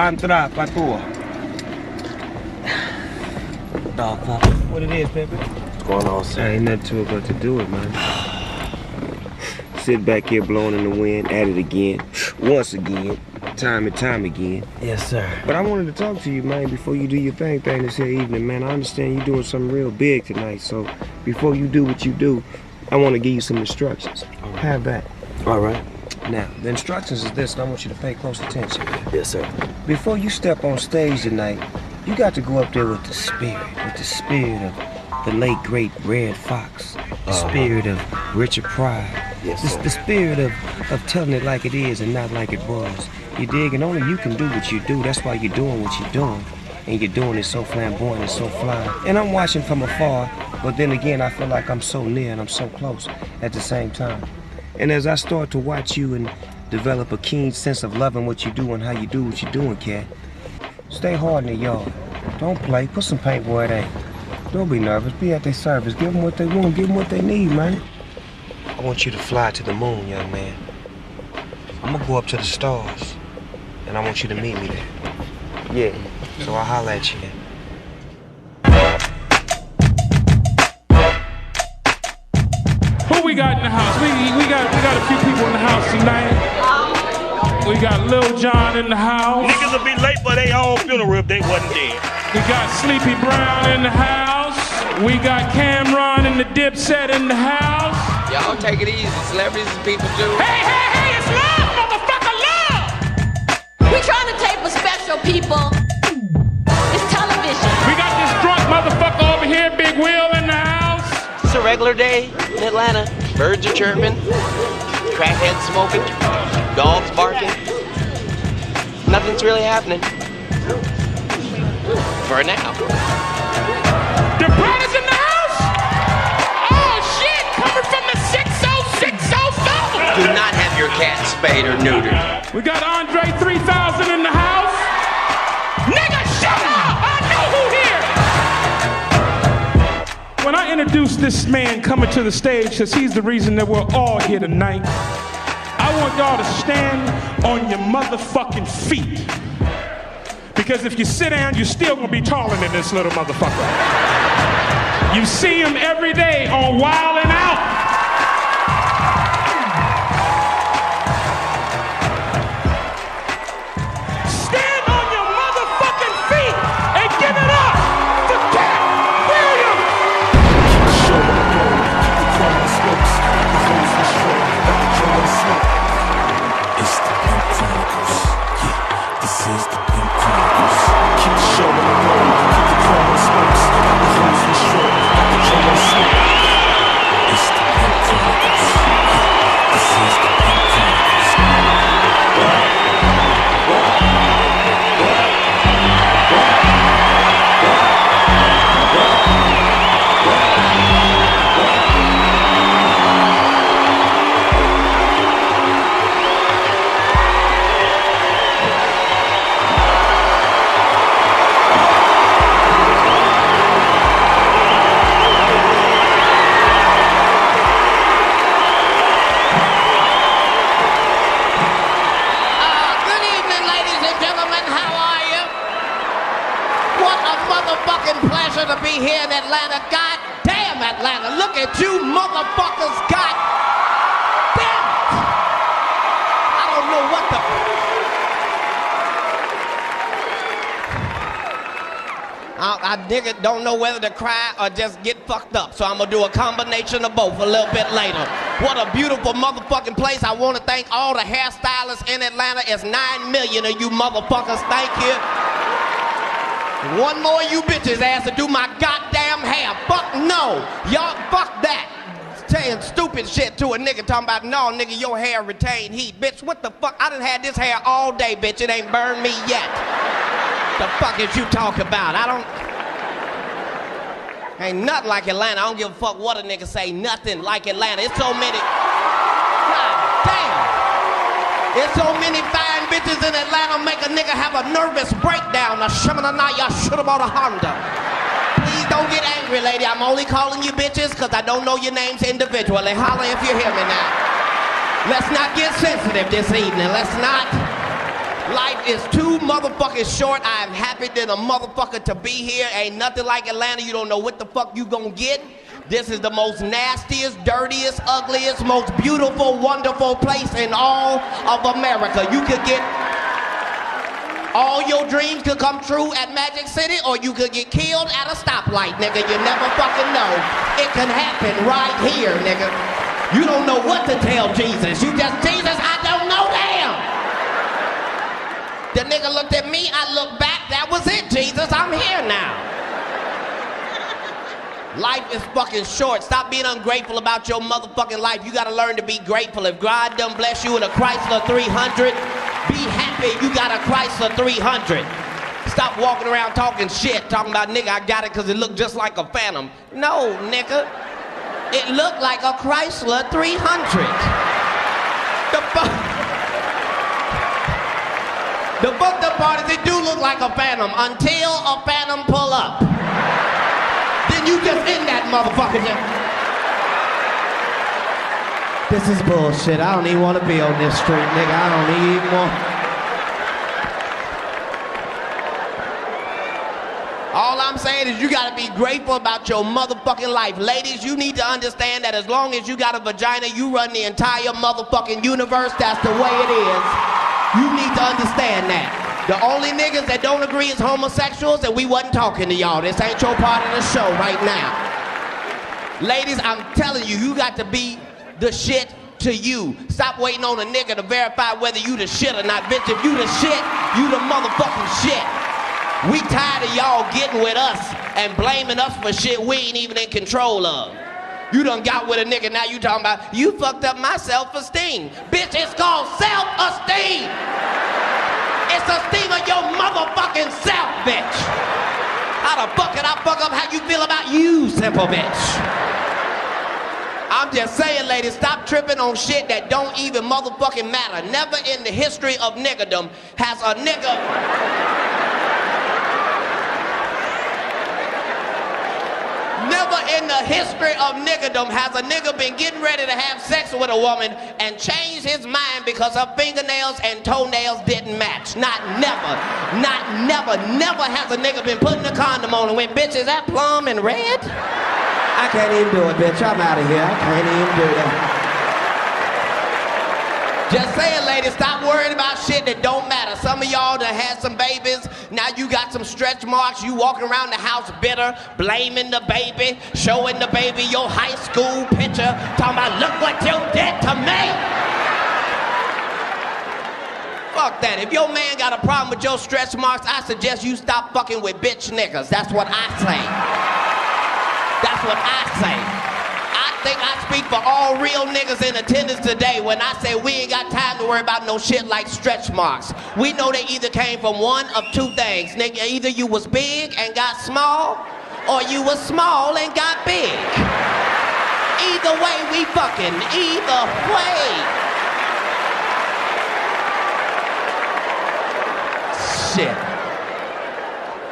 Entra, patua. Dog fuck. What it is, Pimp? What's going on, sir? Ain't nothing to it but to do it, man. Sit back here blowing in the wind, at it again, once again, time and time again. Yes, sir. But I wanted to talk to you, man, before you do your thing this here evening, man. I understand you're doing something real big tonight, so before you do what you do, I want to give you some instructions. Right. Have that. All right. Now, the instructions is this, and I want you to pay close attention. Yes, sir. Before you step on stage tonight, you got to go up there with the spirit of the late, great Red Fox, the spirit of Richard Pryor, Yes, sir. the spirit of telling it like it is and not like it was. You dig? And only you can do what you do. That's why you're doing what you're doing. And you're doing it so flamboyant and so fly. And I'm watching from afar, but then again, I feel like I'm so near and I'm so close at the same time. And as I start to watch you and develop a keen sense of loving what you do and how you do what you're doing, Cat, stay hard in the yard. Don't play. Put some paint where it ain't. Don't be nervous. Be at their service. Give them what they want. Give them what they need, man. I want you to fly to the moon, young man. I'm gonna go up to the stars, and I want you to meet me there. Yeah. So I'll holler at you then. Who we got in the house? We got a few people in the house tonight. We got Lil Jon in the house. Niggas will be late for their own funeral if they wasn't dead. We got Sleepy Brown in the house. We got Cameron and the Dipset in the house. Y'all take it easy, celebrities and people do. Hey, it's love, motherfucker, love! We trying to tape for special people. It's television. We got this drunk motherfucker over here, Big Will in the house. It's a regular day in Atlanta. Birds are chirping, crackheads smoking, dogs barking. Nothing's really happening. For now. The brothers in the house? Oh shit, coming from the 60604. Do not have your cat spayed or neutered. We got Andre 3000 in the house. Nigga, shut up! I know who here! When I introduce this man coming to the stage, because he's the reason that we're all here tonight, I want y'all to stand on your motherfucking feet. Because if you sit down, you're still gonna be taller than this little motherfucker. You see him every day on Wild 'N Out. Stand on your motherfucking feet and give it up for Katt Williams. It's the Pimp Chronicles. Yeah, this is the Pimp Chronicles. Keep showing the road, keep the chrome smokes. The hoes for sure, got the Joe smoke. It's the Pimp Chronicles. Yeah, this is the Pimp Chronicles. Good evening, ladies and gentlemen. How are you? What a motherfucking pleasure to be here in Atlanta. God damn Atlanta. Look at you motherfuckers. God damn it. I don't know what the... I nigga don't know whether to cry or just get fucked up. So I'm gonna do a combination of both a little bit later. What a beautiful motherfucking place. I want to thank all the hairstylists in Atlanta. It's 9 million of you motherfuckers. Thank you. One more of you bitches asked to do my goddamn hair. Fuck no. Y'all, fuck that. Saying stupid shit to a nigga talking about, no, nigga, your hair retained heat. Bitch, what the fuck? I done had this hair all day, bitch. It ain't burned me yet. The fuck is you talking about? Ain't nothing like Atlanta. I don't give a fuck what a nigga say. Nothing like Atlanta. It's so many. God damn. There's so many fine bitches in Atlanta make a nigga have a nervous breakdown. A shamananaya should have bought a Honda. Please don't get angry, lady. I'm only calling you bitches because I don't know your names individually. Holler if you hear me now. Let's not get sensitive this evening. Let's not. Life is too motherfucking short. I am happy than a motherfucker to be here. Ain't nothing like Atlanta. You don't know what the fuck you gonna get. This is the most nastiest, dirtiest, ugliest, most beautiful, wonderful place in all of America. You could get all your dreams could come true at Magic City, or you could get killed at a stoplight, nigga. You never fucking know. It can happen right here, nigga. You don't know what to tell Jesus. You just, Jesus, I don't know, damn. The nigga looked at me, I looked back, that was it, Jesus, I'm here now. Life is fucking short. Stop being ungrateful about your motherfucking life. You gotta learn to be grateful. If God done bless you in a Chrysler 300, be happy you got a Chrysler 300. Stop walking around talking shit, talking about, nigga, I got it because it looked just like a Phantom. No, nigga. It looked like a Chrysler 300. The fucked up part is it do look like a Phantom until a Phantom pull up. Then you just in that motherfucker. This is bullshit. I don't even want to be on this street, nigga. I don't even want. All I'm saying is you gotta be grateful about your motherfucking life. Ladies, you need to understand that as long as you got a vagina, you run the entire motherfucking universe. That's the way it is. You need to understand that. The only niggas that don't agree is homosexuals, and we wasn't talking to y'all. This ain't your part of the show right now. Ladies, I'm telling you, you got to be the shit to you. Stop waiting on a nigga to verify whether you the shit or not. Bitch, if you the shit, you the motherfucking shit. We tired of y'all getting with us and blaming us for shit we ain't even in control of. You done got with a nigga, now you talking about, you fucked up my self-esteem. Bitch, it's called self-esteem. It's esteem of your motherfucking self, bitch. How the fuck can I fuck up how you feel about you, simple bitch? I'm just saying, ladies, stop tripping on shit that don't even motherfucking matter. Never in the history of niggerdom has a nigga... Never in the history of niggerdom has a nigga been getting ready to have sex with a woman and changed his mind because her fingernails and toenails didn't match. Not never has a nigga been putting a condom on and went, bitch, is that plum and red? I can't even do it, bitch. I'm out of here. I can't even do that. Just saying, ladies, stop worrying about shit that don't matter. Some of y'all that had some babies, now you got some stretch marks, you walking around the house bitter, blaming the baby, showing the baby your high school picture, talking about, look what you did to me. Fuck that. If your man got a problem with your stretch marks, I suggest you stop fucking with bitch niggas. That's what I say. That's what I say. I think I speak for all real niggas in attendance today when I say we ain't got time to worry about no shit like stretch marks. We know they either came from one of two things. Nigga, either you was big and got small, or you was small and got big. Either way, we fucking. Either way. Shit.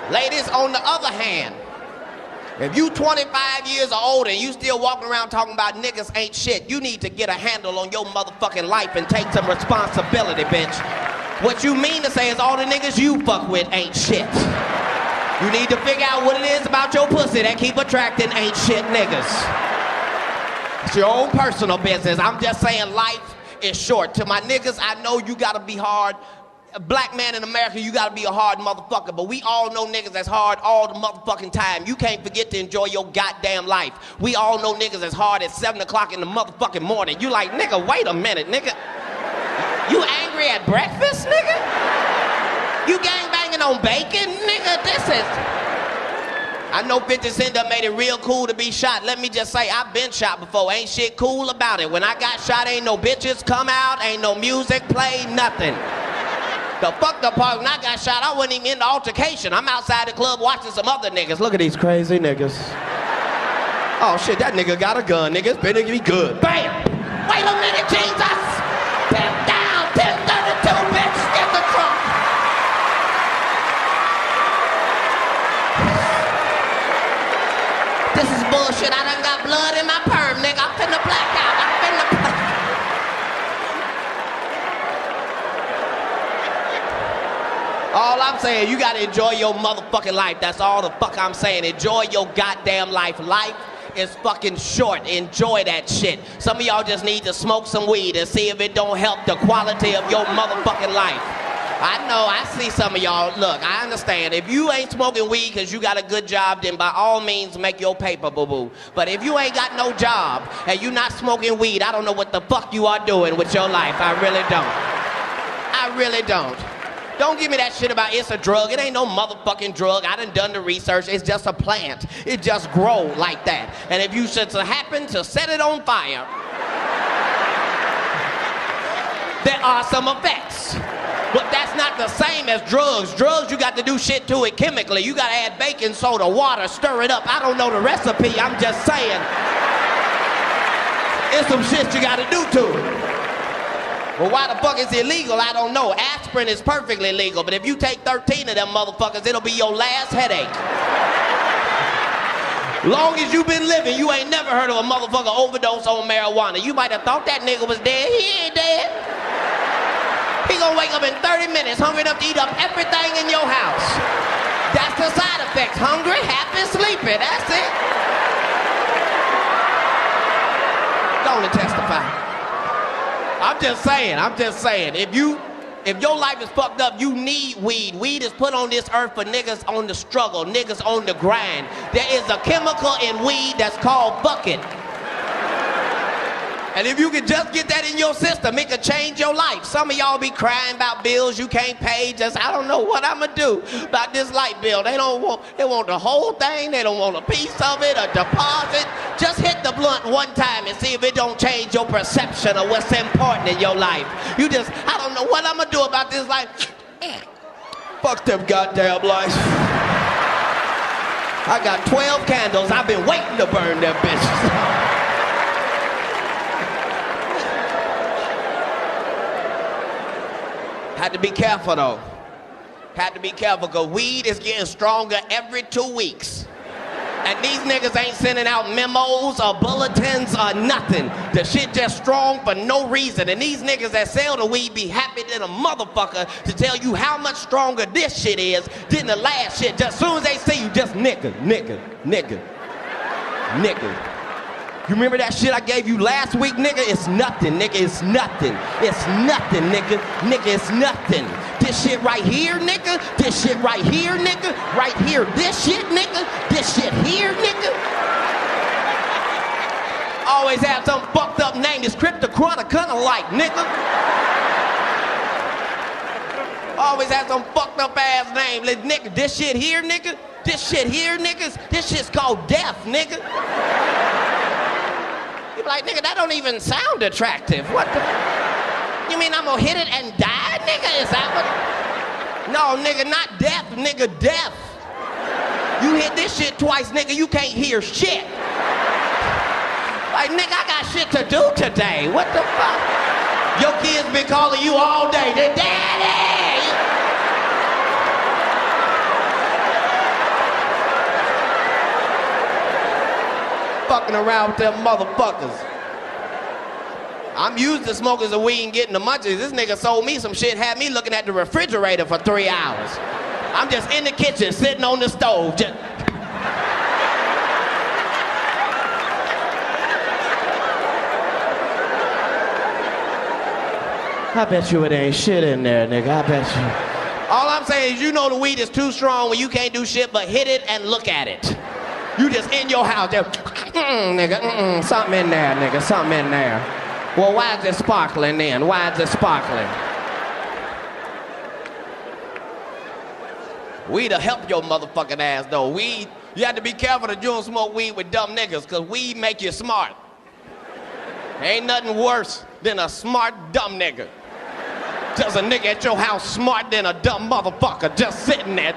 Ladies, on the other hand, if you 25 years or older and you still walking around talking about niggas ain't shit, you need to get a handle on your motherfucking life and take some responsibility, bitch. What you mean to say is all the niggas you fuck with ain't shit. You need to figure out what it is about your pussy that keep attracting ain't shit niggas. It's your own personal business. I'm just saying life is short. To my niggas, I know you gotta be hard. A black man in America, you gotta be a hard motherfucker, but we all know niggas that's hard all the motherfucking time. You can't forget to enjoy your goddamn life. We all know niggas that's hard at 7 o'clock in the motherfucking morning. You like, nigga, wait a minute, nigga. You angry at breakfast, nigga? You gangbanging on bacon, nigga? This is... I know 50 Cent done made it real cool to be shot. Let me just say, I've been shot before. Ain't shit cool about it. When I got shot, ain't no bitches come out, ain't no music play, nothing. The fucked up part, when I got shot, I wasn't even in the altercation. I'm outside the club watching some other niggas. Look at these crazy niggas. Oh shit, that nigga got a gun, nigga. It's better be good. Bam! Wait a minute, Jesus! Pimp down, 1032, bitch, get the trunk. This is bullshit. I done got blood in my perm, nigga. I'm finna black out. I'm finna black out. All I'm saying, you gotta enjoy your motherfucking life. That's all the fuck I'm saying. Enjoy your goddamn life. Life is fucking short. Enjoy that shit. Some of y'all just need to smoke some weed and see if it don't help the quality of your motherfucking life. I know, I see some of y'all. Look, I understand. If you ain't smoking weed because you got a good job, then by all means make your paper, boo-boo. But if you ain't got no job and you not smoking weed, I don't know what the fuck you are doing with your life. I really don't. I really don't. Don't give me that shit about it's a drug. It ain't no motherfucking drug. I done the research. It's just a plant. It just grow like that. And if you should happen to set it on fire, there are some effects. But that's not the same as drugs. Drugs, you got to do shit to it chemically. You got to add baking soda, water, stir it up. I don't know the recipe. I'm just saying. It's some shit you got to do to it. Well, why the fuck is it illegal? I don't know. Aspirin is perfectly legal, but if you take 13 of them motherfuckers, it'll be your last headache. Long as you been living, you ain't never heard of a motherfucker overdose on marijuana. You might have thought that nigga was dead. He ain't dead. He gonna wake up in 30 minutes, hungry enough to eat up everything in your house. That's the side effects. Hungry, happy, sleepy. That's it. Go on and testify. I'm just saying, if your life is fucked up, you need weed. Weed is put on this earth for niggas on the struggle, niggas on the grind. There is a chemical in weed that's called bucket. And if you can just get that in your system, it could change your life. Some of y'all be crying about bills you can't pay. Just, I don't know what I'm gonna do about this light bill. They want the whole thing. They don't want a piece of it, a deposit. Just hit the blunt one time and see if it don't change your perception of what's important in your life. You just, I don't know what I'm gonna do about this life. Fuck them goddamn lights. I got 12 candles. I've been waiting to burn them bitches. Had to be careful though. Had to be careful because weed is getting stronger every 2 weeks. And these niggas ain't sending out memos or bulletins or nothing. The shit just strong for no reason. And these niggas that sell the weed be happy than a motherfucker to tell you how much stronger this shit is than the last shit. Just as soon as they see you, just nigga. You remember that shit I gave you last week, nigga? It's nothing, nigga, it's nothing. It's nothing, nigga. Nigga, it's nothing. This shit right here, nigga. This shit right here, nigga. Right here, this shit, nigga. This shit here, nigga. Always have some fucked up name. It's Chronicles like, nigga. Always have some fucked up ass name. Like, nigga, this shit here, nigga. This shit here, niggas. This shit's called death, nigga. You be like, nigga, that don't even sound attractive. What the? You mean I'm gonna hit it and die, nigga? Is that what? No, nigga, not death, nigga, death. You hit this shit twice, nigga, you can't hear shit. Like, nigga, I got shit to do today. What the fuck? Your kids been calling you all day. They, Daddy! Fucking around with them motherfuckers. I'm used to smoking some weed and getting the munchies. This nigga sold me some shit, had me looking at the refrigerator for 3 hours. I'm just in the kitchen, sitting on the stove. Just... I bet you it ain't shit in there, nigga. I bet you. All I'm saying is you know the weed is too strong when you can't do shit but hit it and look at it. You just in your house, just, nigga, something in there, nigga, something in there. Well, why is it sparkling then? Why is it sparkling? Weed'll help your motherfucking ass, though. Weed, you have to be careful that you don't smoke weed with dumb niggas, because weed make you smart. Ain't nothing worse than a smart, dumb nigga. Just a nigga at your house smart than a dumb motherfucker just sitting there.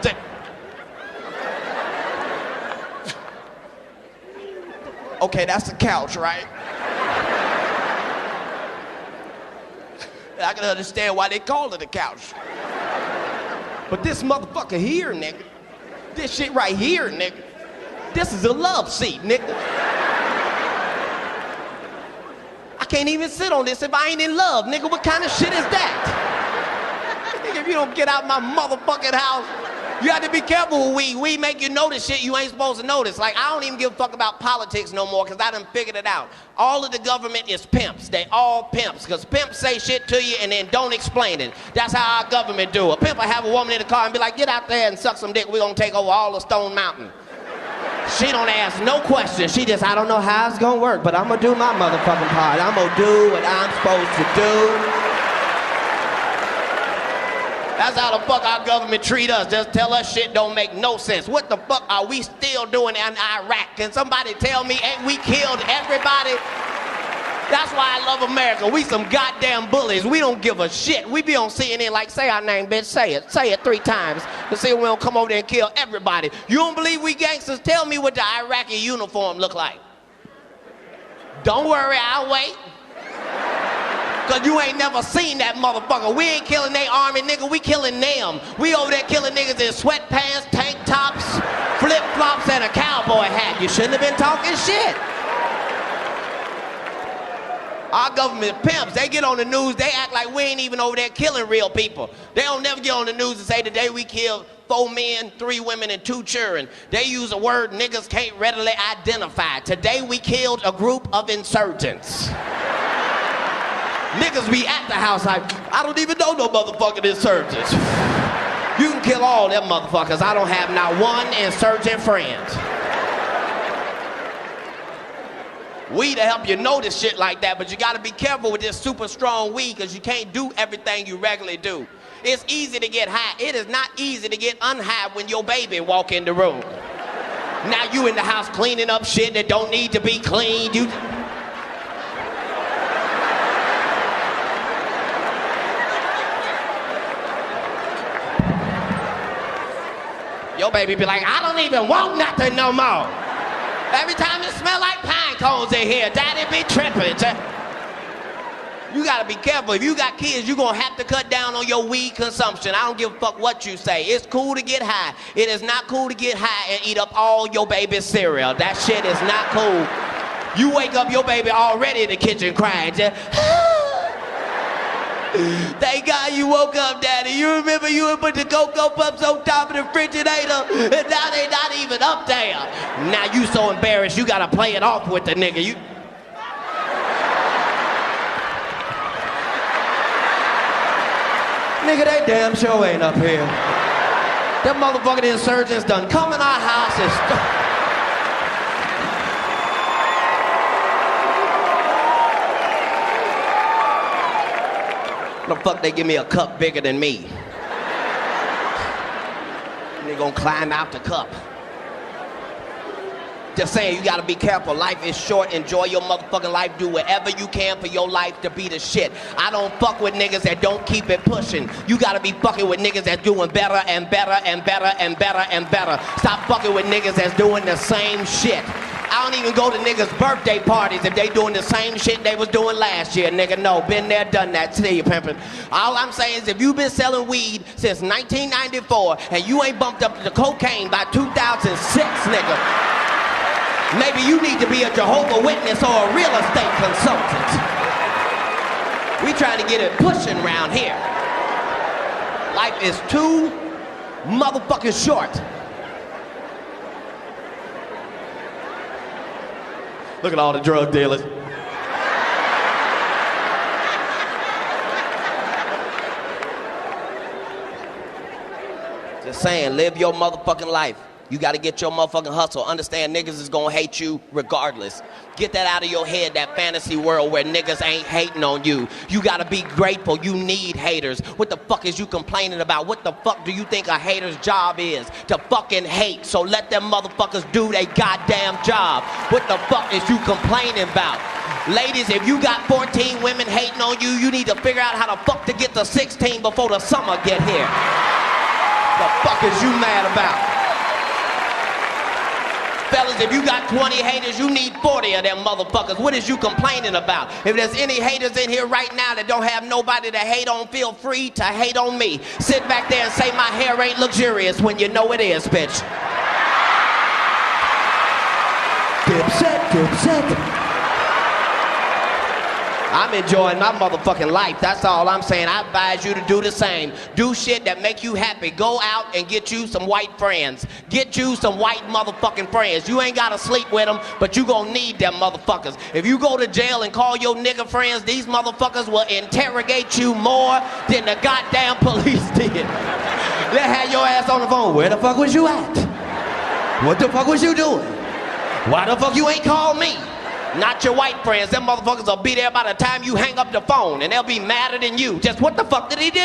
Okay, that's the couch, right? I can understand why they call it a couch. But this motherfucker here, nigga, this shit right here, nigga, this is a love seat, nigga. I can't even sit on this if I ain't in love, nigga. What kind of shit is that? Nigga, if you don't get out my motherfucking house. You have to be careful with weed. Weed make you notice shit you ain't supposed to notice. Like, I don't even give a fuck about politics no more because I done figured it out. All of the government is pimps. They all pimps because pimps say shit to you and then don't explain it. That's how our government do. A pimp will have a woman in the car and be like, get out there and suck some dick. We're going to take over all of Stone Mountain. She don't ask no questions. She just, I don't know how it's going to work, but I'm going to do my motherfucking part. I'm going to do what I'm supposed to do. That's how the fuck our government treat us. Just tell us shit don't make no sense. What the fuck are we still doing in Iraq? Can somebody tell me, ain't we killed everybody? That's why I love America. We some goddamn bullies. We don't give a shit. We be on CNN like, say our name, bitch, say it. Say it 3 times. To see if we don't come over there and kill everybody. You don't believe we gangsters? Tell me what the Iraqi uniform look like. Don't worry, I'll wait. Cause you ain't never seen that motherfucker. We ain't killing they army, nigga, we killing them. We over there killing niggas in sweatpants, tank tops, flip-flops, and a cowboy hat. You shouldn't have been talking shit. Our government pimps, they get on the news, they act like we ain't even over there killing real people. They don't never get on the news and say today we killed 4 men, 3 women, and 2 children. They use a word niggas can't readily identify. Today we killed a group of insurgents. Niggas be at the house like, I don't even know no motherfucking insurgents. You can kill all them motherfuckers. I don't have not one insurgent friend. Weed to help you notice shit like that, but you gotta be careful with this super strong weed because you can't do everything you regularly do. It's easy to get high. It is not easy to get unhigh when your baby walk in the room. Now you in the house cleaning up shit that don't need to be cleaned. Your baby be like, I don't even want nothing no more. Every time it smell like pine cones in here, daddy be tripping. You gotta be careful. If you got kids, you gonna have to cut down on your weed consumption. I don't give a fuck what you say. It's cool to get high. It is not cool to get high and eat up all your baby's cereal. That shit is not cool. You wake up your baby already in the kitchen crying. Just, thank God you woke up, Daddy. You remember you would put the Cocoa Puffs on top of the refrigerator, and now they not even up there. Now you so embarrassed, you gotta play it off with the nigga. You. Nigga, they damn sure ain't up here. Them motherfucking insurgents done come in our house and the fuck they give me a cup bigger than me? And they gonna climb out the cup. Just saying, you gotta be careful. Life is short. Enjoy your motherfucking life. Do whatever you can for your life to be the shit. I don't fuck with niggas that don't keep it pushing. You gotta be fucking with niggas that's doing better and better and better and better and better. Stop fucking with niggas that's doing the same shit. I don't even go to niggas' birthday parties if they doing the same shit they was doing last year, nigga. No, been there, done that. See you, pimpin'. All I'm saying is if you've been selling weed since 1994 and you ain't bumped up to cocaine by 2006, nigga, maybe you need to be a Jehovah's Witness or a real estate consultant. We trying to get it pushing around here. Life is too motherfucking short. Look at all the drug dealers. Just saying, live your motherfucking life. You gotta get your motherfucking hustle. Understand niggas is gonna hate you regardless. Get that out of your head, that fantasy world where niggas ain't hating on you. You gotta be grateful. You need haters. What the fuck is you complaining about? What the fuck do you think a hater's job is? To fucking hate. So let them motherfuckers do their goddamn job. What the fuck is you complaining about? Ladies, if you got 14 women hating on you, you need to figure out how the fuck to get to 16 before the summer get here. The fuck is you mad about? Fellas, if you got 20 haters, you need 40 of them motherfuckers. What is you complaining about? If there's any haters in here right now that don't have nobody to hate on, feel free to hate on me. Sit back there and say my hair ain't luxurious when you know it is, bitch. Dipset, dipset. I'm enjoying my motherfucking life. That's all I'm saying. I advise you to do the same. Do shit that make you happy. Go out and get you some white friends. Get you some white motherfucking friends. You ain't gotta sleep with them, but you gonna need them motherfuckers. If you go to jail and call your nigga friends, these motherfuckers will interrogate you more than the goddamn police did. They had your ass on the phone. Where the fuck was you at? What the fuck was you doing? Why the fuck you ain't called me? Not your white friends. Them motherfuckers will be there by the time you hang up the phone, and they'll be madder than you. Just what the fuck did he do?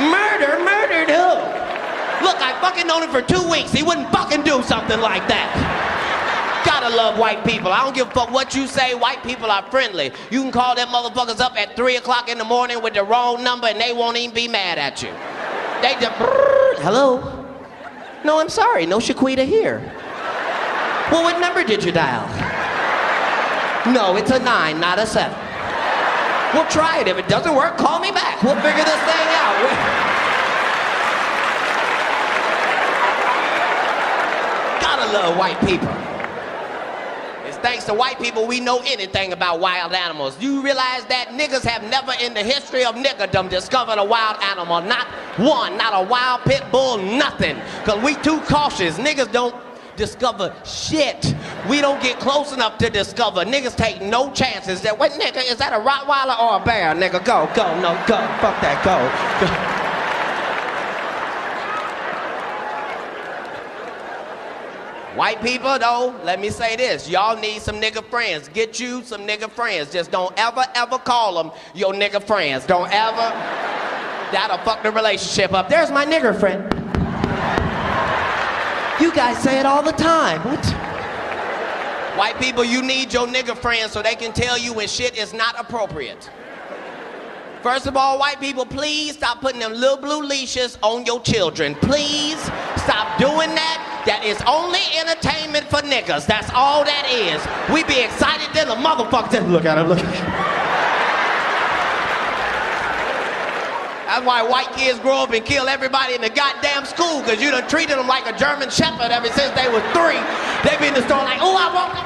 Murdered who? Look, I fucking known him for 2 weeks. He wouldn't fucking do something like that. Gotta love white people. I don't give a fuck what you say. White people are friendly. You can call them motherfuckers up at 3 o'clock in the morning with the wrong number, and they won't even be mad at you. They just, hello? No, I'm sorry. No Shaquita here. Well, what number did you dial? No, it's a 9, not a 7. We'll try it. If it doesn't work, call me back. We'll figure this thing out. Gotta love white people. It's thanks to white people we know anything about wild animals. You realize that niggas have never in the history of niggerdom discovered a wild animal. Not one, not a wild pit bull, nothing. Because we too cautious. Niggas don't discover shit. We don't get close enough to discover. Niggas take no chances. That what nigga, is that a Rottweiler or a bear? Nigga, go, no, go, fuck that, go. White people though, let me say this, y'all need some nigga friends. Get you some nigga friends. Just don't ever call them your nigga friends. Don't ever, that'll fuck the relationship up. There's my nigger friend. You guys say it all the time. What? White people, you need your nigga friends so they can tell you when shit is not appropriate. First of all, white people, please stop putting them little blue leashes on your children. Please stop doing that. That is only entertainment for niggas. That's all that is. We be excited then the motherfuckers. Look at him, look at him. That's why white kids grow up and kill everybody in the goddamn school, because you done treated them like a German shepherd ever since they was 3. They be in the store like, oh, I want it.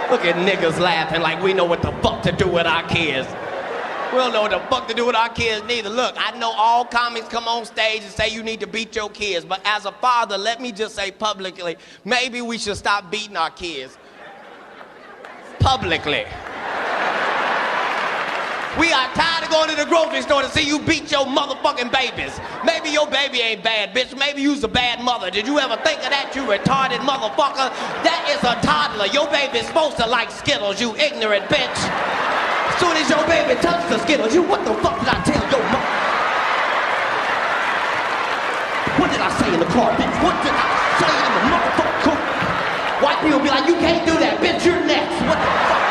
Look at niggas laughing like we know what the fuck to do with our kids. We don't know what the fuck to do with our kids neither. Look, I know all comics come on stage and say you need to beat your kids, but as a father, let me just say publicly, maybe we should stop beating our kids. Publicly. We are tired of going to the grocery store to see you beat your motherfucking babies. Maybe your baby ain't bad, bitch. Maybe you's a bad mother. Did you ever think of that, you retarded motherfucker? That is a toddler. Your baby's supposed to like Skittles, you ignorant bitch. As soon as your baby touches the Skittles, you, what the fuck did I tell your mother? What did I say in the car, bitch? What did I say in the motherfucking car? White people be like, you can't do that, bitch, you're next. What the fuck?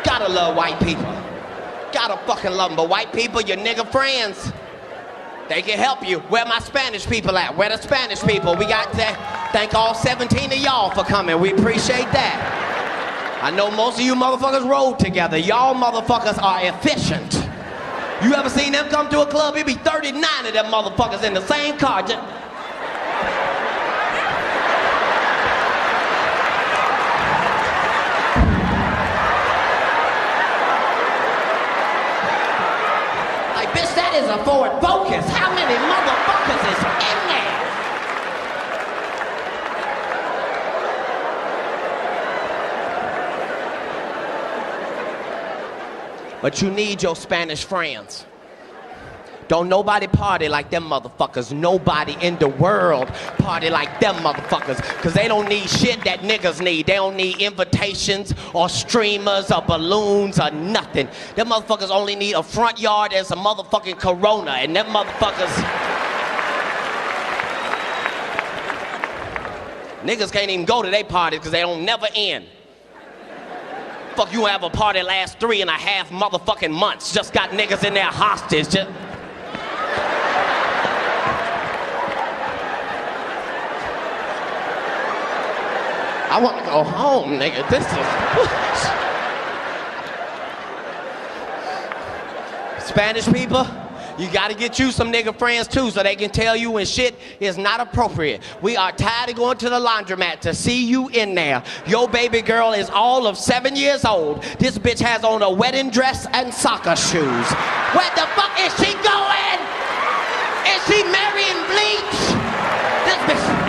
Gotta love white people. Gotta fucking love them. But white people, your nigga friends, they can help you. Where my Spanish people at? Where the Spanish people? We got to thank all 17 of y'all for coming. We appreciate that. I know most of you motherfuckers rode together. Y'all motherfuckers are efficient. You ever seen them come to a club? It be 39 of them motherfuckers in the same car. Bitch, that is a Ford Focus. How many motherfuckers is in there? But you need your Spanish friends. Don't nobody party like them motherfuckers. Nobody in the world party like them motherfuckers. Because they don't need shit that niggas need. They don't need invitations or streamers or balloons or nothing. Them motherfuckers only need a front yard and some motherfucking Corona. And them motherfuckers... Niggas can't even go to their parties because they don't never end. Fuck, you have a party last 3.5 motherfucking months. Just got niggas in there hostage. I want to go home, nigga. This is... Spanish people, you gotta get you some nigga friends too so they can tell you when shit is not appropriate. We are tired of going to the laundromat to see you in there. Your baby girl is all of 7 years old. This bitch has on a wedding dress and soccer shoes. Where the fuck is she going? Is she marrying bleach? This bitch...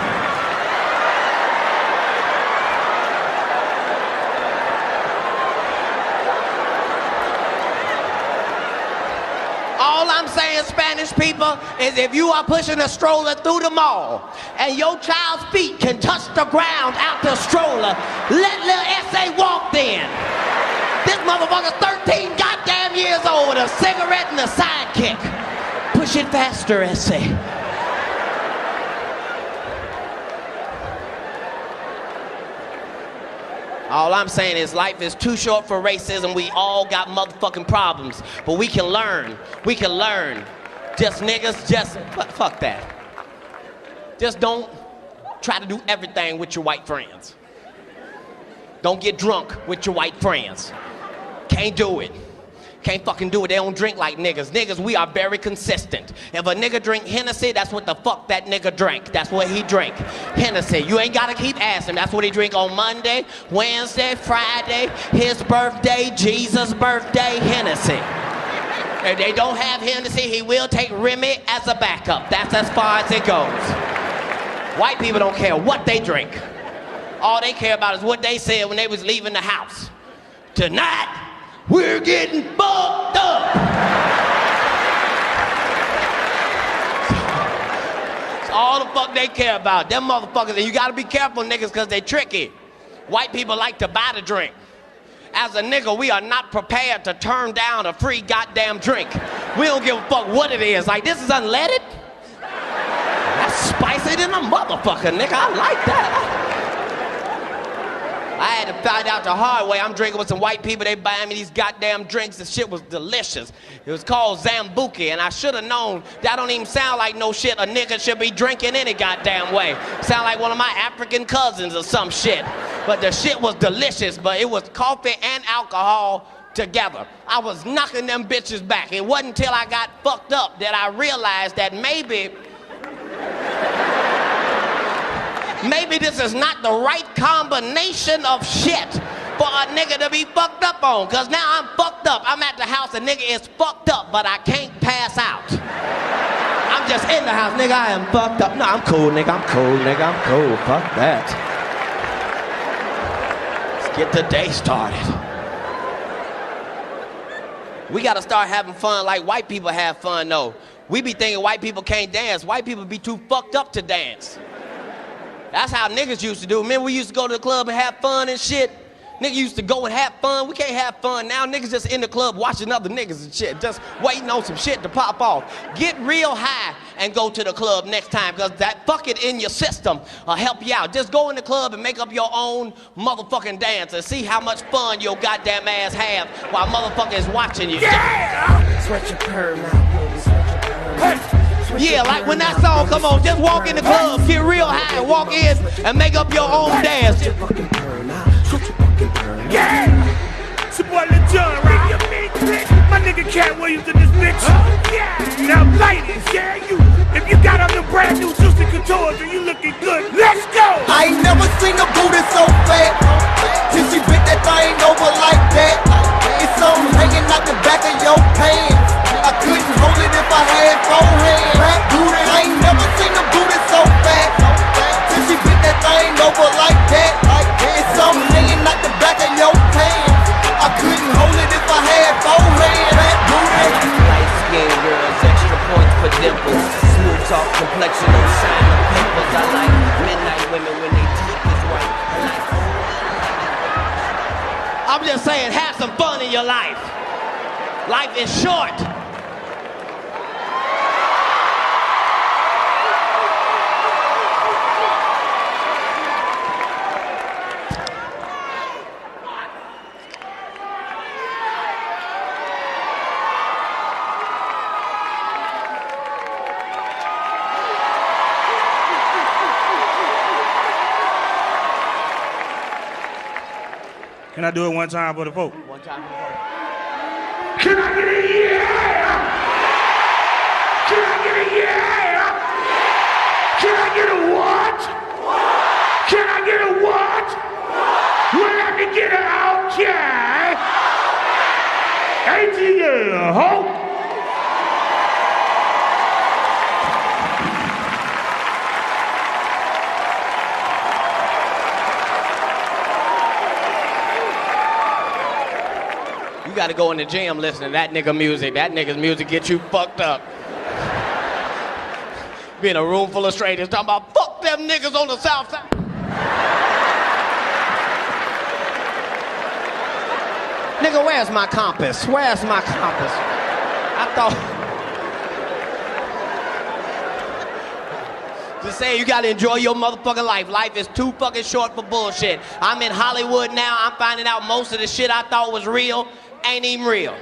All I'm saying, Spanish people, is if you are pushing a stroller through the mall and your child's feet can touch the ground out the stroller, let little S.A. walk then. This motherfucker's 13 goddamn years old with a cigarette and a sidekick. Push it faster, S.A. All I'm saying is life is too short for racism. We all got motherfucking problems. But we can learn. We can learn. Just niggas, just... Fuck that. Just don't try to do everything with your white friends. Don't get drunk with your white friends. Can't do it. Can't fucking do it. They don't drink like niggas. Niggas, we are very consistent. If a nigga drink Hennessy, that's what the fuck that nigga drank. That's what he drink. Hennessy. You ain't gotta keep asking. That's what he drink on Monday, Wednesday, Friday, his birthday, Jesus' birthday, Hennessy. If they don't have Hennessy, he will take Remy as a backup. That's as far as it goes. White people don't care what they drink. All they care about is what they said when they was leaving the house. Tonight, we're getting fucked up. That's all the fuck they care about. Them motherfuckers, and you gotta be careful, niggas, because they tricky. White people like to buy the drink. As a nigga, we are not prepared to turn down a free goddamn drink. We don't give a fuck what it is. Like, this is unleaded? That's spicy than a motherfucker, nigga. I like that. I had to find out the hard way. I'm drinking with some white people. They buying me these goddamn drinks. The shit was delicious. It was called Zambuki, and I should have known that don't even sound like no shit a nigga should be drinking any goddamn way. Sound like one of my African cousins or some shit. But the shit was delicious, but it was coffee and alcohol together. I was knocking them bitches back. It wasn't until I got fucked up that I realized that maybe this is not the right combination of shit for a nigga to be fucked up on. Cause now I'm fucked up. I'm at the house, a nigga is fucked up, but I can't pass out. I'm just in the house, nigga, I am fucked up. No, I'm cool, nigga, I'm cool, nigga, I'm cool. Fuck that. Let's get the day started. We gotta start having fun like white people have fun though. We be thinking white people can't dance. White people be too fucked up to dance. That's how niggas used to do. Remember we used to go to the club and have fun and shit? Niggas used to go and have fun. We can't have fun now. Niggas just in the club watching other niggas and shit, just waiting on some shit to pop off. Get real high and go to the club next time, because that fuck it in your system will help you out. Just go in the club and make up your own motherfucking dance and see how much fun your goddamn ass have while motherfucker is watching you. Yeah! Sweat your perm out, baby. Sweat your perm out. Yeah, like when that song come on, just walk in the club, get real high, and walk in and make up your own dance. Yeah! It's your boy Lil Jon, right? My nigga Katt Williams in this bitch. Yeah! Now ladies, yeah, if you got on the brand new Juicy Couture, then you looking good. Let's go! I ain't never seen a booty so fat till she bit that thing over like that. It's something hanging out the back of your pants. I couldn't hold it if I had 4 hands. I ain't never seen a booty so fat till she bit that thing over like that. It's something hanging out the back of your pants. I couldn't hold it if I had 4 hands. Light skin girls, extra points for dimples. Smooth talk, complexion, no sign of pimples. I like midnight women when they teeth is white. I'm just saying, have some fun in your life. Life is short. I do it one time for the folk? One time for the folk. Can I get a yeah? Can I get a yeah? Can I get a what? Can I get a what? Well, let me get an okay. ATL, ho. You gotta go in the gym listening to that nigga music. That nigga's music gets you fucked up. Be in a room full of strangers talking about fuck them niggas on the south side. Nigga, where's my compass? Where's my compass? I thought... Just saying, you gotta enjoy your motherfucking life. Life is too fucking short for bullshit. I'm in Hollywood now. I'm finding out most of the shit I thought was real ain't even real.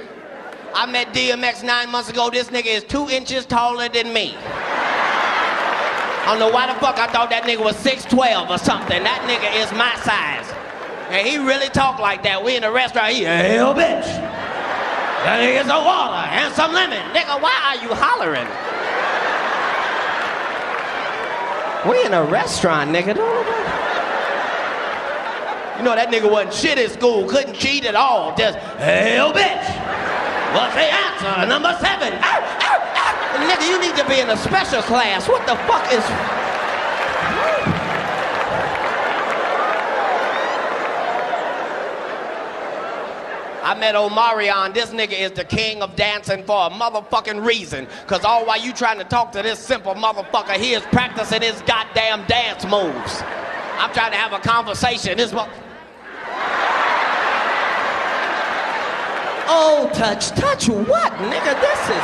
I met DMX 9 months ago. This nigga is 2 inches taller than me. I don't know why the fuck I thought that nigga was 6'12" or something. That nigga is my size. And he really talk like that. We in a restaurant, he, hell bitch. There is some water and some lemon. Nigga, why are you hollering? We in a restaurant, nigga. You know that nigga wasn't shit in school, couldn't cheat at all. Just, hell bitch. What's the answer? Number 7. Ow, ow, ow. Nigga, you need to be in a special class. What the fuck is... I met Omarion. This nigga is the king of dancing for a motherfucking reason. Cause all while you trying to talk to this simple motherfucker, he is practicing his goddamn dance moves. I'm trying to have a conversation. This mo- Oh, touch what, nigga? This is...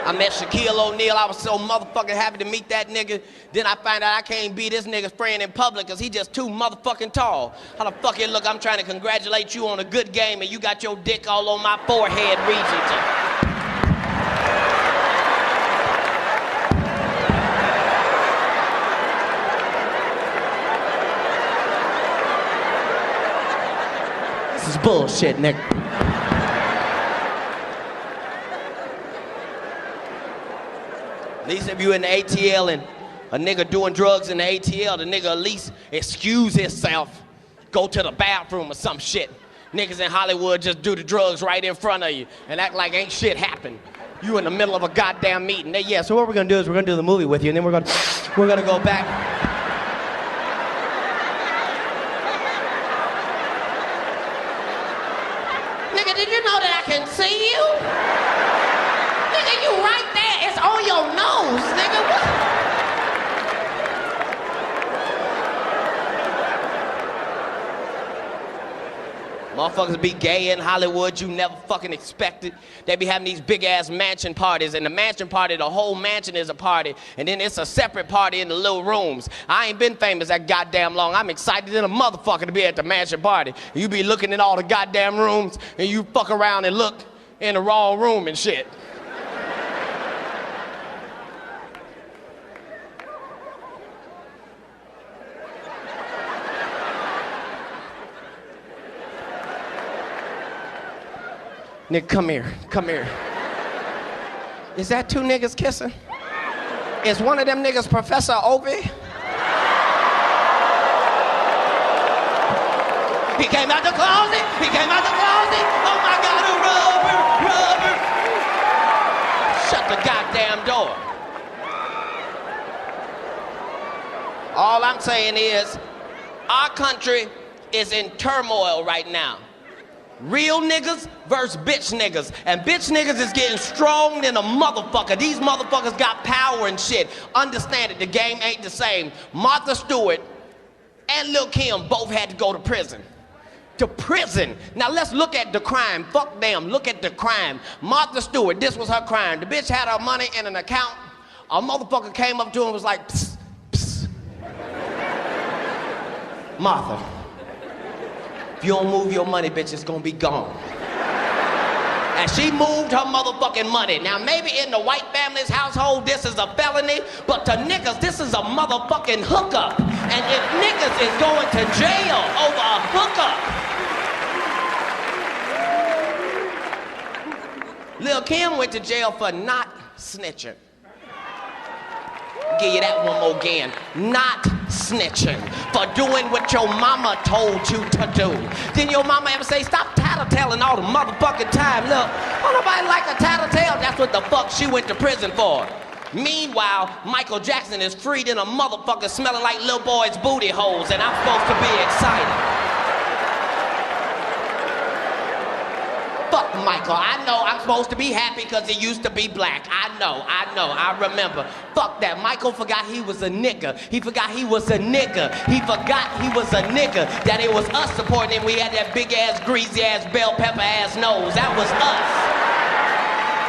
I met Shaquille O'Neal. I was so motherfucking happy to meet that nigga. Then I find out I can't be this nigga's friend in public because he just too motherfucking tall. How the fuck it look? I'm trying to congratulate you on a good game and you got your dick all on my forehead region. This is bullshit, nigga. At least if you in the ATL and a nigga doing drugs in the ATL, the nigga at least excuse himself, go to the bathroom or some shit. Niggas in Hollywood just do the drugs right in front of you and act like ain't shit happened. You in the middle of a goddamn meeting. They, yeah, so what we're gonna do is we're gonna do the movie with you and then we're gonna go back. Nigga, did you know that I can see you? Nigga, you right there. It's on your nose, nigga. What? Motherfuckers be gay in Hollywood, you never fucking expected. They be having these big ass mansion parties, and the mansion party, the whole mansion is a party, and then it's a separate party in the little rooms. I ain't been famous that goddamn long. I'm excited than a motherfucker to be at the mansion party. You be looking in all the goddamn rooms, and you fuck around and look in the wrong room and shit. Nigga, come here, come here. Is that 2 niggas kissing? Is one of them niggas Professor Ovi? He came out the closet, he came out the closet. Oh my God, a rubber. Shut the goddamn door. All I'm saying is, our country is in turmoil right now. Real niggas versus bitch niggas. And bitch niggas is getting strong than a motherfucker. These motherfuckers got power and shit. Understand it, the game ain't the same. Martha Stewart and Lil' Kim both had to go to prison. To prison. Now let's look at the crime. Fuck them, look at the crime. Martha Stewart, this was her crime. The bitch had her money in an account. A motherfucker came up to her and was like, psst, psst. Martha, if you don't move your money, bitch, it's gonna be gone. And she moved her motherfucking money. Now, maybe in the white family's household, this is a felony, but to niggas, this is a motherfucking hookup. And if niggas is going to jail over a hookup, Lil' Kim went to jail for not snitching. Give you that one more again. Not snitching. For doing what your mama told you to do. Didn't your mama ever say, stop tattletelling all the motherfucking time? Look, don't nobody like a tattletale. That's what the fuck she went to prison for. Meanwhile, Michael Jackson is freed in a motherfucker smelling like little boys' booty holes, and I'm supposed to be excited. Fuck Michael. I know I'm supposed to be happy because he used to be black. I know, I remember. Fuck that. Michael forgot he was a nigga. He forgot he was a nigga. He forgot he was a nigga. That it was us supporting him. We had that big ass, greasy ass, bell pepper ass nose. That was us.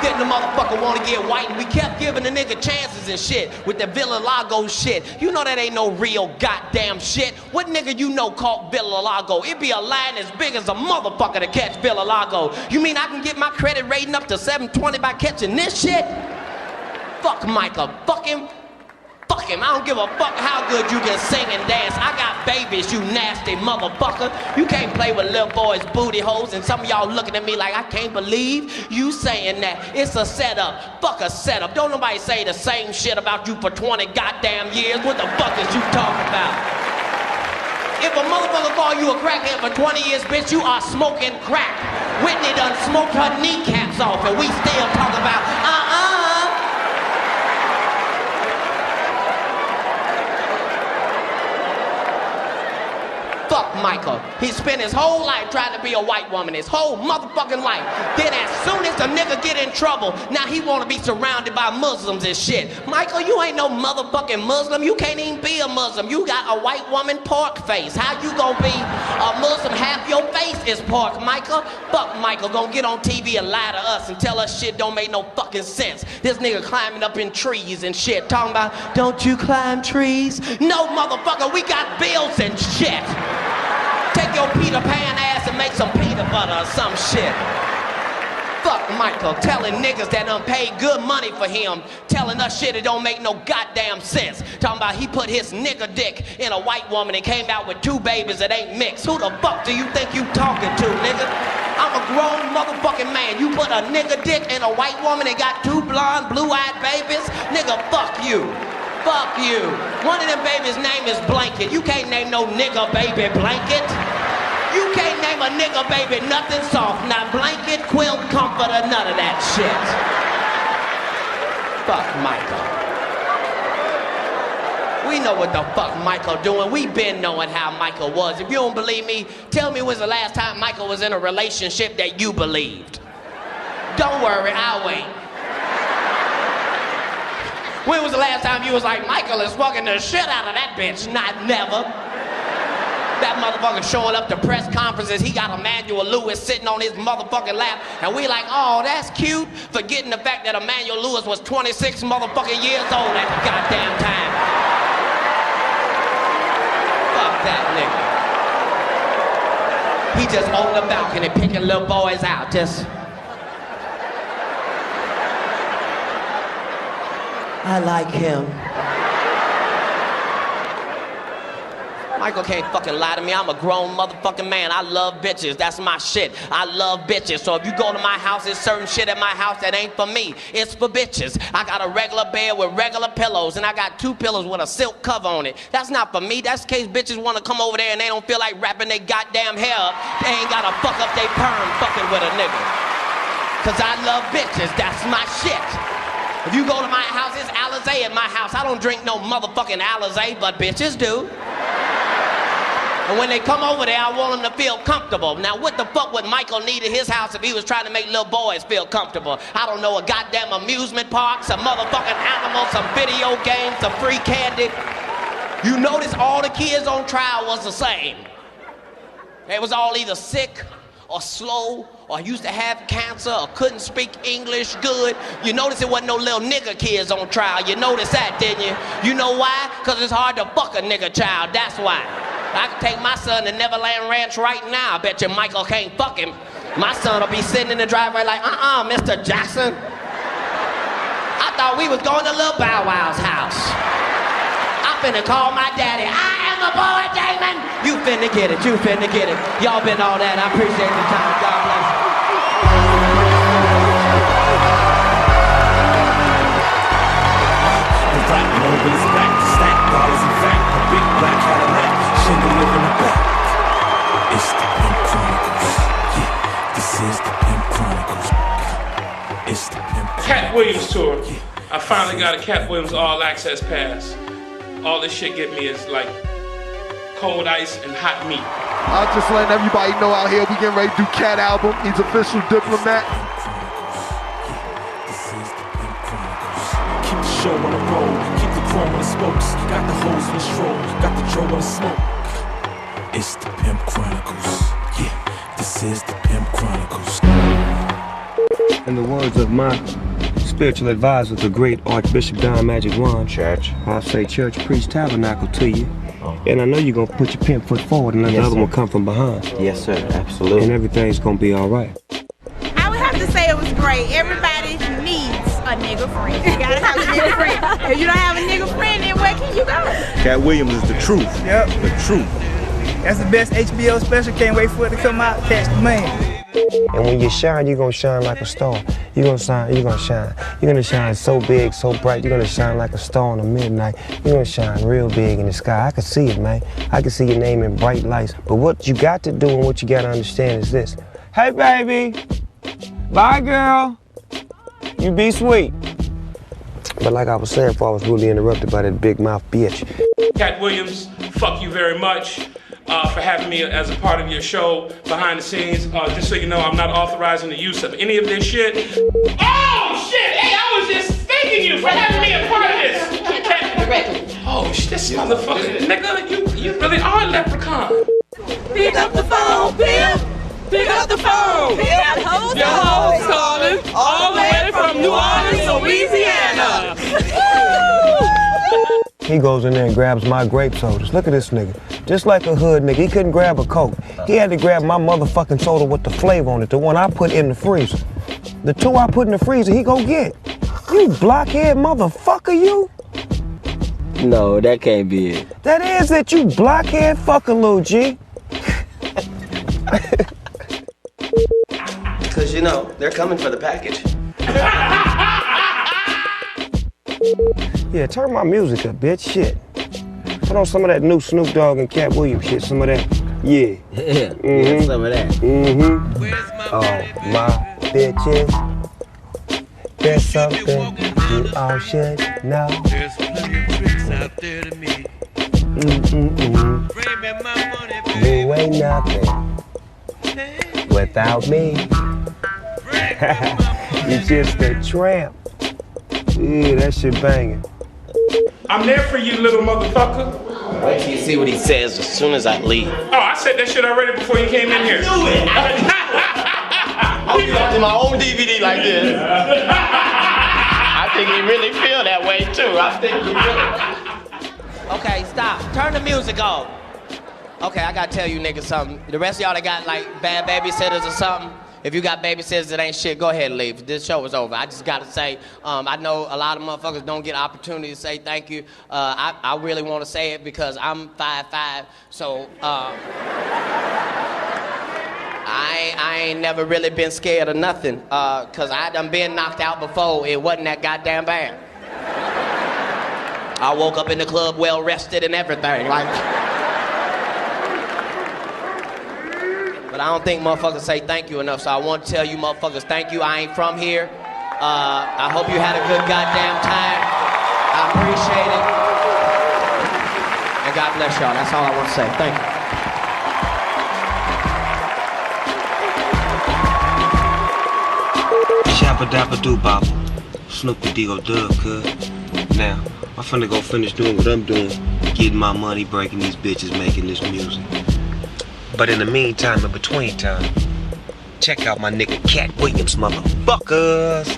Didn't the motherfucker want to get white, and we kept giving the nigga chances and shit with the Villa Lago shit. You know that ain't no real goddamn shit. What nigga you know caught Villa Lago? It be a line as big as a motherfucker to catch Villa Lago. You mean I can get my credit rating up to 720 by catching this shit? Fuck Micah. Fuck him. Fuck him. I don't give a fuck how good you can sing and dance. I got babies, you nasty motherfucker. You can't play with little boys' booty holes, and some of y'all looking at me like I can't believe you saying that. It's a setup. Fuck a setup. Don't nobody say the same shit about you for 20 goddamn years. What the fuck is you talking about? If a motherfucker call you a crackhead for 20 years, bitch, you are smoking crack. Whitney done smoked her kneecaps off, and we still talk about, Fuck Michael. He spent his whole life trying to be a white woman, his whole motherfucking life. Then as soon as the nigga get in trouble, now he wanna be surrounded by Muslims and shit. Michael, you ain't no motherfucking Muslim. You can't even be a Muslim. You got a white woman pork face. How you gonna be a Muslim? Half your face is pork, Michael. Fuck Michael, gonna get on TV and lie to us and tell us shit don't make no fucking sense. This nigga climbing up in trees and shit, talking about, don't you climb trees? No, motherfucker, we got bills and shit. Take your Peter Pan ass and make some peanut butter or some shit. Fuck Michael, telling niggas that done paid good money for him, telling us shit that don't make no goddamn sense. Talking about he put his nigga dick in a white woman and came out with 2 babies that ain't mixed. Who the fuck do you think you talking to, nigga? I'm a grown motherfucking man. You put a nigga dick in a white woman and got 2 blonde, blue-eyed babies? Nigga, fuck you. Fuck you. One of them babies' name is Blanket. You can't name no nigga baby Blanket. You can't name a nigga baby nothing soft. Not blanket, quilt, comforter, none of that shit. Fuck Michael. We know what the fuck Michael doing. We been knowing how Michael was. If you don't believe me, tell me when's the last time Michael was in a relationship that you believed. Don't worry, I'll wait. When was the last time you was like, Michael is fucking the shit out of that bitch? Not never. That motherfucker showing up to press conferences, he got Emmanuel Lewis sitting on his motherfucking lap, and we like, oh, that's cute, forgetting the fact that Emmanuel Lewis was 26 motherfucking years old at the goddamn time. Fuck that nigga. He just on the balcony picking little boys out, just... I like him. Michael can't fucking lie to me. I'm a grown motherfucking man. I love bitches. That's my shit. I love bitches. So if you go to my house, there's certain shit at my house that ain't for me. It's for bitches. I got a regular bed with regular pillows, and I got 2 pillows with a silk cover on it. That's not for me. That's in case bitches want to come over there and they don't feel like wrapping their goddamn hair up. They ain't gotta fuck up their perm fucking with a nigga. Cause I love bitches. That's my shit. If you go to my house, it's Alizé at my house. I don't drink no motherfucking Alizé, but bitches do. And when they come over there, I want them to feel comfortable. Now, what the fuck would Michael need at his house if he was trying to make little boys feel comfortable? I don't know, a goddamn amusement park, some motherfucking animals, some video games, some free candy. You notice all the kids on trial was the same. They was all either sick or slow, or used to have cancer, or couldn't speak English good. You notice it wasn't no little nigga kids on trial. You noticed that, didn't you? You know why? Because it's hard to fuck a nigga child, that's why. I can take my son to Neverland Ranch right now. I bet you Michael can't fuck him. My son will be sitting in the driveway like, Mr. Jackson. I thought we was going to Lil Bow Wow's house. I'm finna call my daddy. I am my boy Damon. You finna get it, you finna get it. Y'all been all that, I appreciate the time. God bless you. The rap noble is back, stack dollars in fact, a big black Cadillac, shingle live in the back. It's the Pimp Chronicles, yeah, this is the Pimp Chronicles. It's the Pimp Chronicles. Katt Williams tour. I finally got a Katt Williams all access pass. All this shit get me is like cold ice and hot meat. I'll just letting everybody know out here we getting ready to do Katt album. He's official diplomat. Keep the show on the road, keep the chrome on the spokes. Got the hose in the stroll, got the dro on the smoke. It's the Pimp Chronicles, yeah, this is the Pimp Chronicles. In the words of my spiritual advisor, the great Archbishop Don Magic Wand, Church. I'll say church, preach, tabernacle to you. And I know you're gonna put your pimp foot forward and let the other one come from behind. Yes, sir, absolutely. And everything's gonna be all right. I would have to say it was great. Everybody needs a nigga friend. You gotta have a nigga friend. If you don't have a nigga friend, then where can you go? Katt Williams is the truth. Yep. The truth. That's the best HBO special. Can't wait for it to come out. Catch the man. And when you shine, you're gonna shine like a star. You're gonna shine. You're gonna shine so big, so bright. You're gonna shine like a star on the midnight. You're gonna shine real big in the sky. I can see it, man. I can see your name in bright lights. But what you got to do and what you gotta understand is this. Hey, baby. Bye, girl. You be sweet. But like I was saying before I was really interrupted by that big mouth bitch. Katt Williams, fuck you very much for having me as a part of your show behind the scenes. Just so you know, I'm not authorizing the use of any of this shit. Oh shit! Hey, I was just thanking you for having me a part of this. Oh shit, this motherfucker, nigga, you really are a leprechaun. Pick up the phone, Pimp. Pick up the phone. Pimp. Your hoes calling all the way from New Orleans, Louisiana. He goes in there and grabs my grape sodas. Look at this nigga. Just like a hood nigga, he couldn't grab a Coke. He had to grab my motherfucking soda with the flavor on it, the one I put in the freezer. The two I put in the freezer, he go get. You blockhead motherfucker, you. No, that can't be it. That is it, you blockhead fucker, Lil G. Because, you know, they're coming for the package. Yeah, turn my music up, bitch, shit. Put on some of that new Snoop Dogg and Katt Williams shit, some of that, yeah. Yeah, some of that. Oh, my bitches, there's something you all should know. There's plenty of tricks out there to me. Bring me my money, baby. You ain't nothing without me. You just a tramp. Yeah, that shit banging. I'm there for you, little motherfucker. Wait till you see what he says as soon as I leave. Oh, I said that shit already before you came in here. I knew it. I'll be watching my own DVD like this. I think he really feel that way too. I think he really. Okay, stop. Turn the music off. Okay, I gotta tell you niggas something. The rest of y'all that got like bad babysitters or something, if you got babysitters that ain't shit, go ahead and leave. This show is over. I just gotta say, I know a lot of motherfuckers don't get opportunity to say thank you. I really want to say it because I'm 5'5", so I ain't never really been scared of nothing. Cause I done been knocked out before. It wasn't that goddamn bad. I woke up in the club well rested and everything, like. But I don't think motherfuckers say thank you enough, so I want to tell you motherfuckers thank you. I ain't from here. I hope you had a good goddamn time. I appreciate it. And God bless y'all. That's all I want to say. Thank you. Shabba dabba doo bop. Snoopy Dio Dub, cuz. Now, I'm finna go finish doing what I'm doing. Getting my money, breaking these bitches, making this music. But in the meantime, in between time, check out my nigga Katt Williams, motherfuckers.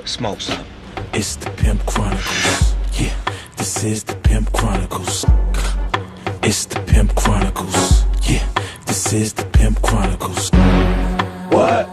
Smoke some. It's the Pimp Chronicles. Yeah, this is the Pimp Chronicles. It's the Pimp Chronicles. Yeah, this is the Pimp Chronicles. What?